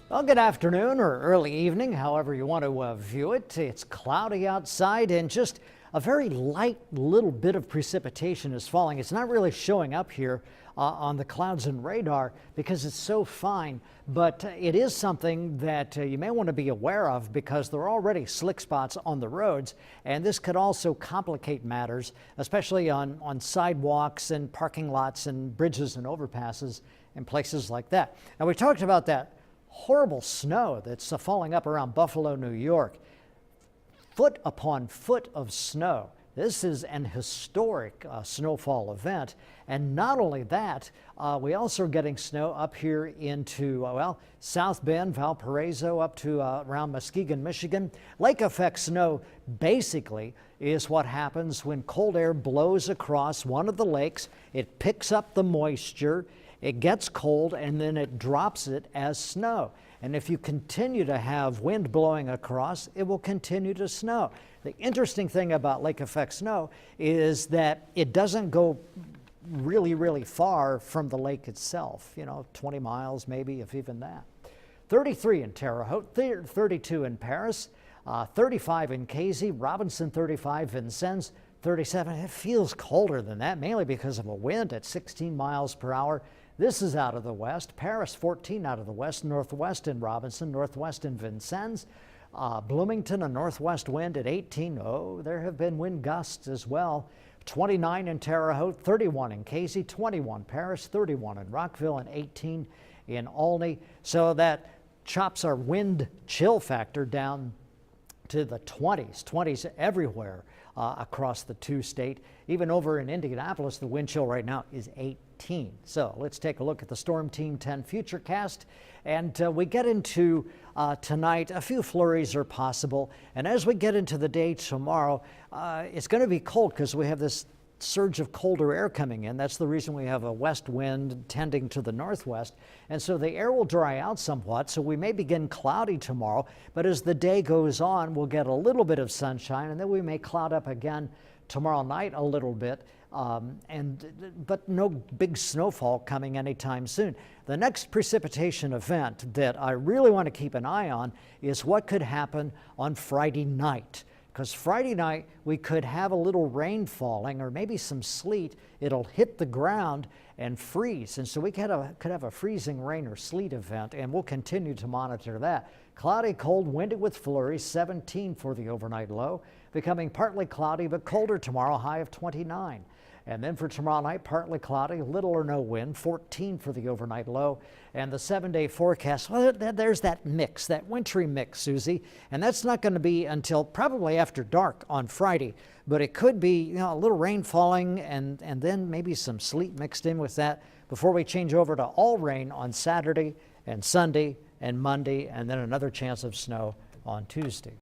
Well, good afternoon or early evening, however you want to view it. It's cloudy outside and just a very light little bit of precipitation is falling. It's not really showing up here on the clouds and radar because it's so fine, but it is something that you may want to be aware of because there are already slick spots on the roads, and this could also complicate matters, especially on sidewalks and parking lots and bridges and overpasses and places like that. Now, we talked about that horrible snow that's falling up around Buffalo, New York. Foot upon foot of snow. This is an historic snowfall event. And not only that, we also are getting snow up here into, well, South Bend, Valparaiso, up to around Muskegon, Michigan. Lake effect snow basically is what happens when cold air blows across one of the lakes. It picks up the moisture. It gets cold and then it drops it as snow. And if you continue to have wind blowing across, it will continue to snow. The interesting thing about lake effect snow is that it doesn't go really far from the lake itself, 20 miles maybe, if even that. 33 in Terre Haute, 32 in Paris, 35 in Casey, Robinson 35, Vincennes 37. It feels colder than that, mainly because of a wind at 16 miles per hour. This is out of the west. Paris 14 out of the west, northwest in Robinson, northwest in Vincennes. Bloomington, a northwest wind at 18. Oh, there have been wind gusts as well. 29 in Terre Haute, 31 in Casey, 21 Paris, 31 in Rockville, and 18 in Olney. So that chops our wind chill factor down to the 20s everywhere across the two-state. Even over in Indianapolis, the wind chill right now is 18. So let's take a look at the Storm Team 10 Futurecast. And we get into tonight, a few flurries are possible. And as we get into the day tomorrow, it's going to be cold because we have this surge of colder air coming in. That's the reason we have a west wind tending to the northwest. And so the air will dry out somewhat. So we may begin cloudy tomorrow. But as the day goes on, we'll get a little bit of sunshine. And then we may cloud up again tomorrow night a little bit. But no big snowfall coming anytime soon. The next precipitation event that I really want to keep an eye on is what could happen on Friday night. Because Friday night we could have a little rain falling or maybe some sleet. It'll hit the ground and freeze. And so we could have a freezing rain or sleet event, and we'll continue to monitor that. Cloudy, cold, windy with flurries, 17 for the overnight low. Becoming partly cloudy but colder tomorrow, high of 29. And then for tomorrow night, partly cloudy, little or no wind, 14 for the overnight low. And the 7-day forecast, well, there's that mix, that wintry mix, Susie. And that's not going to be until probably after dark on Friday. But it could be a little rain falling and then maybe some sleet mixed in with that before we change over to all rain on Saturday and Sunday and Monday, and then another chance of snow on Tuesday.